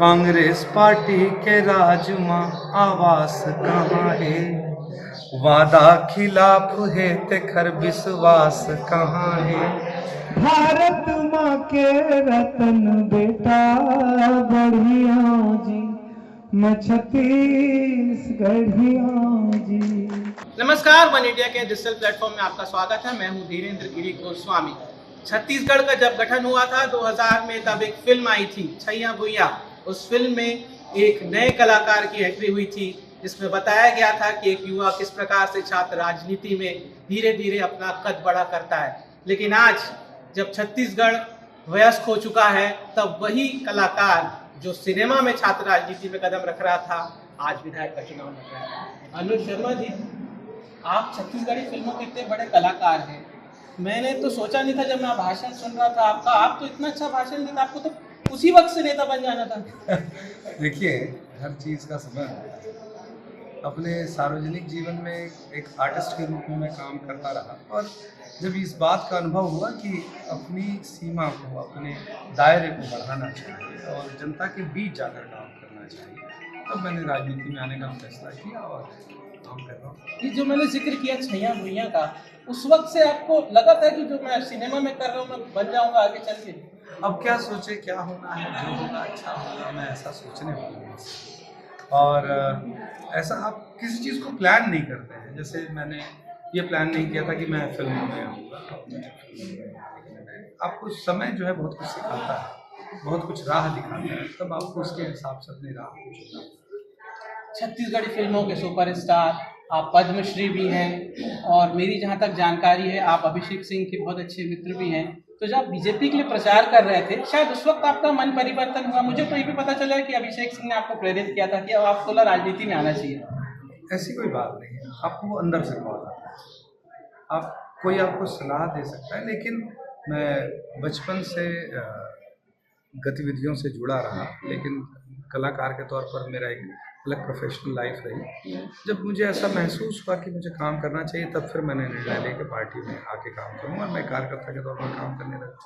Congress party के राज मां आवास कहाँ है, वादा खिलाफ है तेखर विश्वास कहाँ है। भारत माँ के रतन बेटा बढ़िया जी, मैं छत्तीसगढ़िया जी। नमस्कार, वन इंडिया के डिजिटल प्लेटफॉर्म में आपका स्वागत है। मैं हूं धीरेन्द्र गिरी गोस्वामी। छत्तीसगढ़ का जब गठन हुआ था 2000 में, तब एक फिल्म आई थी छैया भुइयां। उस फिल्म में एक नए कलाकार की एंट्री हुई थी, जिसमें बताया गया था कि एक युवा किस प्रकार से छात्र राजनीति में धीरे धीरे अपना कद बड़ा करता है। लेकिन आज जब छत्तीसगढ़ वयस्क हो चुका है, तब वही कलाकार जो सिनेमा में छात्र राजनीति में कदम रख रहा था, आज विधायक का चुनाव लड़ रहा है। अनुज शर्मा जी, आप छत्तीसगढ़ी फिल्मों के इतने बड़े कलाकार हैं। मैंने तो सोचा नहीं था जब मैं भाषण सुन रहा था आपका, आप तो इतना अच्छा भाषण देते, आपको तो उसी वक्त से नेता बन जाना था। देखिए, हर चीज़ का समय होता है। अपने सार्वजनिक जीवन में एक आर्टिस्ट के रूप में मैं काम करता रहा, और जब इस बात का अनुभव हुआ कि अपनी सीमा को, अपने दायरे को बढ़ाना चाहिए और जनता के बीच जाकर काम करना चाहिए, तब मैंने राजनीति में आने का फैसला किया और काम कर रहा हूँ। ये जो मैंने जिक्र किया छैया भुइयां का, उस वक्त से आपको लगा था कि जो मैं सिनेमा में कर रहा हूँ मैं बन जाऊंगा आगे चल के? अब क्या सोचे, क्या होना है, जो होगा अच्छा होगा, मैं ऐसा सोचने वाला हूँ। और ऐसा आप किसी चीज़ को प्लान नहीं करते हैं। जैसे मैंने ये प्लान नहीं किया था कि मैं फिल्मों में आऊँगा। आपको समय जो है बहुत कुछ सिखाता है, बहुत कुछ राह दिखाता है, तब आपको उसके हिसाब से अपनी राह को चुनना। छत्तीसगढ़ी फिल्मों के सुपरस्टार, आप पद्मश्री भी हैं, और मेरी जहाँ तक जानकारी है आप अभिषेक सिंह के बहुत अच्छे मित्र भी हैं। तो जब बीजेपी के लिए प्रचार कर रहे थे, शायद उस वक्त आपका मन परिवर्तन हुआ। मुझे तो ये भी पता चला है कि अभिषेक सिंह ने आपको प्रेरित किया था कि अब आपको राजनीति में आना चाहिए। ऐसी कोई बात नहीं है, आपको वो अंदर से कॉल आता है। आप कोई आपको सलाह दे सकता है, लेकिन मैं बचपन से गतिविधियों से जुड़ा रहा, लेकिन कलाकार के तौर पर मेरा एक अलग प्रोफेशनल लाइफ रही। जब मुझे ऐसा महसूस हुआ कि मुझे काम करना चाहिए, तब फिर मैंने निर्णय लेकर पार्टी में आके काम करूँ, और मैं कार्यकर्ता के तौर पर काम करने लगा।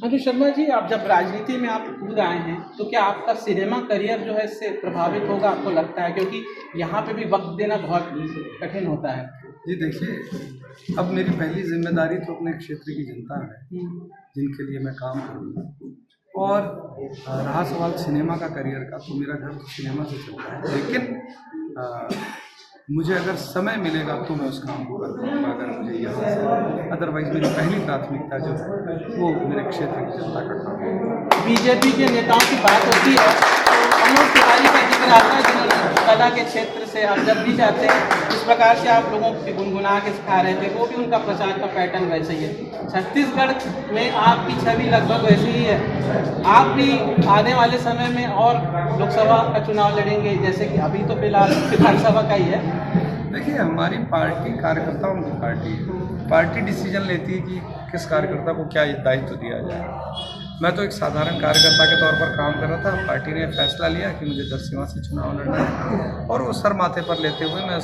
अनुज शर्मा जी, आप जब राजनीति में आप कूद आए हैं, तो क्या आपका सिनेमा करियर जो है इससे प्रभावित होगा, आपको लगता है? क्योंकि यहाँ पे भी वक्त देना बहुत कठिन होता है। जी देखिए, अब मेरी पहली जिम्मेदारी तो अपने क्षेत्र की जनता है, जिनके लिए मैं काम करूँगा। और रहा सवाल सिनेमा का करियर का, तो मेरा घर तो सिनेमा से चलता है, लेकिन मुझे अगर समय मिलेगा तो मैं उस काम को कर पाऊँगा, अगर मुझे यहाँ से। अदरवाइज मेरी पहली प्राथमिकता जो है वो मेरे क्षेत्र की जनता का काम है। बीजेपी के नेताओं की बात होती है तो मनोज तिवारी का जिक्र आता है, जिन्होंने कला के क्षेत्र से आप जब भी जाते हैं, जिस प्रकार से आप लोगों को गुनगुना के सिखा रहे थे, वो भी उनका प्रचार का पैटर्न वैसे ही है। छत्तीसगढ़ में आपकी छवि लगभग वैसी ही है। आप भी आने वाले समय में और लोकसभा का चुनाव लड़ेंगे, जैसे कि अभी तो फिलहाल विधानसभा का ही है। देखिए, हमारी पार्टी कार्यकर्ताओं की पार्टी है। पार्टी डिसीजन लेती है कि किस कार्यकर्ता को क्या दायित्व दिया जाए। मैं तो एक साधारण कार्यकर्ता के तौर पर काम कर रहा था। पार्टी ने फैसला लिया कि मुझे दरसिंवा से चुनाव लड़ना है, और वो सर माथे पर लेते हुए मैं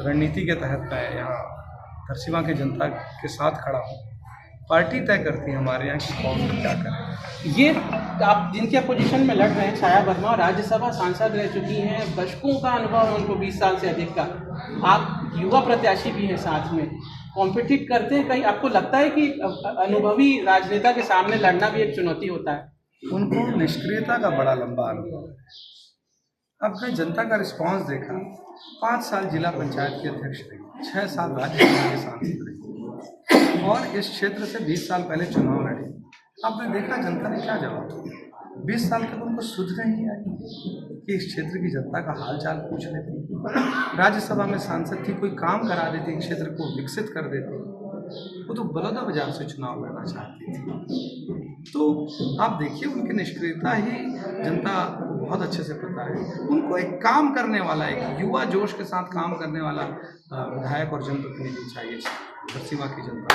रणनीति के तहत मैं यहाँ दरसिंवा की जनता के साथ खड़ा हूँ। पार्टी तय करती है हमारे यहाँ कि कौन क्या करें। ये आप जिनके अपोजिशन में लड़ रहे हैं, छाया वर्मा राज्यसभा सांसद रह चुकी हैं, दशकों का अनुभव है उनको, 20 साल से अधिक का। आप युवा प्रत्याशी भी हैं, साथ में कॉम्पिटिट करते हैं। कहीं आपको लगता है कि अनुभवी राजनेता के सामने लड़ना भी एक चुनौती होता है? उनको निष्क्रियता का बड़ा लंबा अनुभव है। आपने जनता का रिस्पांस देखा। 5 साल जिला पंचायत के अध्यक्ष रही, 6 साल राज्यसभा के सांसद रही, और इस क्षेत्र से 20 साल पहले चुनाव लड़े। आपने देखा जनता ने क्या जवाब दिया। 20 साल तक उनको सुध नहीं आई कि इस क्षेत्र की जनता का हाल चाल पूछ लेती, राज्यसभा में सांसद थी, कोई काम करा देती, क्षेत्र को विकसित कर देती। वो तो बलौदाबाजार से चुनाव लड़ना चाहती थी। तो आप देखिए, उनकी निष्क्रियता ही जनता को बहुत अच्छे से पता है। उनको एक काम करने वाला, एक युवा जोश के साथ काम करने वाला विधायक और जनप्रतिनिधि चाहिए दरसिंवा की जनता।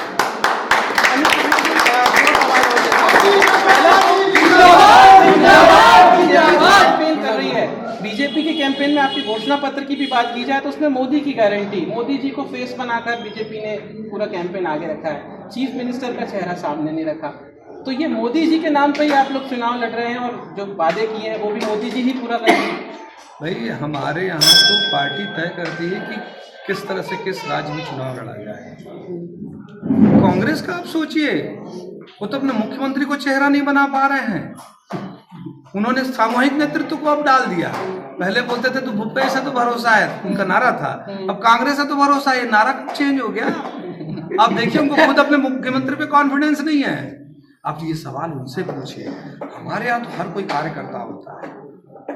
कर रही है बीजेपी के कैंपेन में, आपकी घोषणा पत्र की भी बात की जाए तो उसमें मोदी की गारंटी, मोदी जी को फेस बनाकर बीजेपी ने पूरा कैंपेन आगे रखा है। चीफ मिनिस्टर का चेहरा सामने नहीं रखा। तो ये मोदी जी के नाम पे ही आप लोग चुनाव लड़ रहे हैं और जो वादे किए हैं वो भी मोदी जी ही पूरा करेंगे? भाई हमारे यहाँ तो पार्टी तय करती है कि किस तरह से किस राज्य में चुनाव लड़ा जाए। कांग्रेस का आप सोचिए, वो तो अपने मुख्यमंत्री को चेहरा नहीं बना पा रहे हैं। उन्होंने सामूहिक नेतृत्व को अब डाल दिया। पहले बोलते थे तो भूपेश है तो भरोसा है, उनका नारा था। अब कांग्रेस है तो भरोसा है, नारा चेंज हो गया। आप देखिए उनको खुद अपने मुख्यमंत्री पे कॉन्फिडेंस नहीं है। आप ये सवाल उनसे पूछिए। हमारे यहाँ तो हर कोई कार्यकर्ता होता है।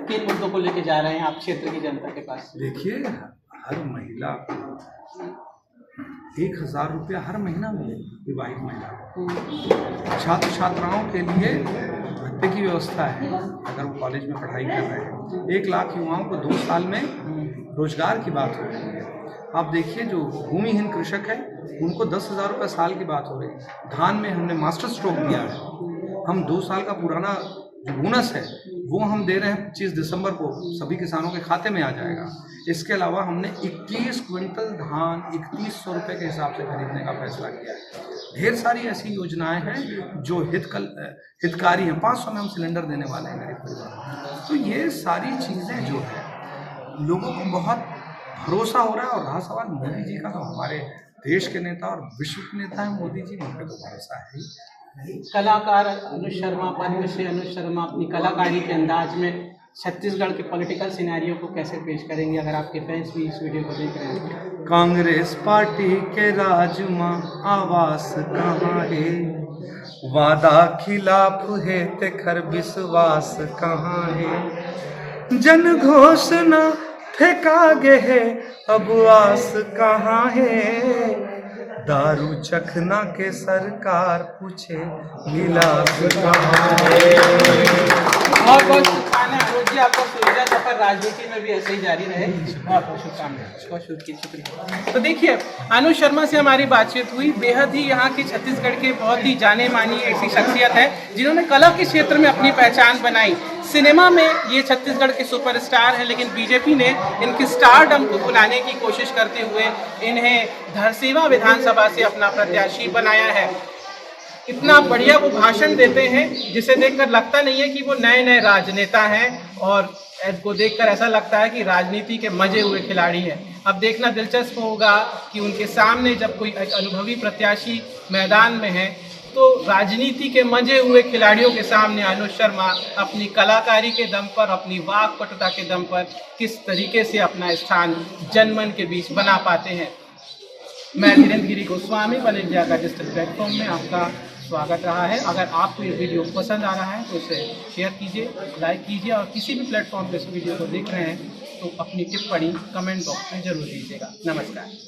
किन मुद्दों को लेके जा रहे हैं आप क्षेत्र की जनता के पास? देखिए, हर महिला 1000 रुपया हर महीना मिले विवाहित महिला को। छात्र छात्राओं के लिए भत्ते की व्यवस्था है अगर वो कॉलेज में पढ़ाई कर रहे हैं। 1 लाख युवाओं को 2 साल में रोजगार की बात हो रही है। आप देखिए, जो भूमिहीन कृषक है उनको 10,000 रुपये साल की बात हो रही है। धान में हमने मास्टर स्ट्रोक दिया है। हम 2 साल का पुराना जो बोनस है वो हम दे रहे हैं 25 दिसंबर को सभी किसानों के खाते में आ जाएगा। इसके अलावा हमने 21 क्विंटल धान 3100 रुपये के हिसाब से खरीदने का फैसला किया है। ढेर सारी ऐसी योजनाएं हैं जो हितकारी हैं। 500 में हम सिलेंडर देने वाले हैं गरीब परिवार। तो ये सारी चीज़ें जो है लोगों को बहुत भरोसा हो रहा है। और रहा सवाल मोदी जी का, तो हमारे देश के नेता और विश्व के नेता है मोदी जी, उन पर तो भरोसा है ही। कलाकार अनुज शर्मा, पद्मश्री अनुज शर्मा अपनी कलाकारी के अंदाज में छत्तीसगढ़ के पॉलिटिकल सिनेरियो को कैसे पेश करेंगे, अगर आपके फैंस भी इस वीडियो को देख रहे हैं? कांग्रेस पार्टी के राज मां आवास कहाँ है, वादा खिलाफ है तेखर विश्वास कहाँ है, जन घोषणा फेंका गे है अब आस कहाँ है, दारू चखना के सरकार पूछे गिलास कहाँ है। बहुत बहुत शुभकामनाएं अनुज जी, आपका सुलझा सफर राजनीति में भी ऐसे ही जारी रहे। बहुत बहुत शुभकामनाएं। बहुत शुक्रिया। तो देखिए, अनुज शर्मा से हमारी बातचीत हुई। बेहद ही यहाँ की छत्तीसगढ़ के बहुत ही जाने मानी ऐसी शख्सियत है जिन्होंने कला के क्षेत्र में अपनी पहचान बनाई। सिनेमा में ये छत्तीसगढ़ के सुपरस्टार हैं, लेकिन बीजेपी ने इनकी स्टारडम को बुलाने की कोशिश करते हुए इन्हें धरसींवा विधानसभा से अपना प्रत्याशी बनाया है। इतना बढ़िया वो भाषण देते हैं जिसे देखकर लगता नहीं है कि वो नए नए राजनेता हैं, और इनको देखकर ऐसा लगता है कि राजनीति के मजे हुए खिलाड़ी हैं। अब देखना दिलचस्प होगा कि उनके सामने जब कोई अनुभवी प्रत्याशी मैदान में है तो राजनीति के मंजे हुए खिलाड़ियों के सामने अनुज शर्मा अपनी कलाकारी के दम पर, अपनी वाक्पटुता के दम पर किस तरीके से अपना स्थान जनमन के बीच बना पाते हैं। मैं धीरेन्द्र गिरी गोस्वामी, वन इंडिया का डिजिटल प्लेटफॉर्म में आपका स्वागत रहा है। अगर आपको ये वीडियो पसंद आ रहा है तो इसे शेयर कीजिए, लाइक कीजिए, और किसी भी प्लेटफॉर्म पर इस वीडियो को देख रहे हैं तो अपनी टिप्पणी कमेंट बॉक्स में जरूर दीजिएगा। नमस्कार।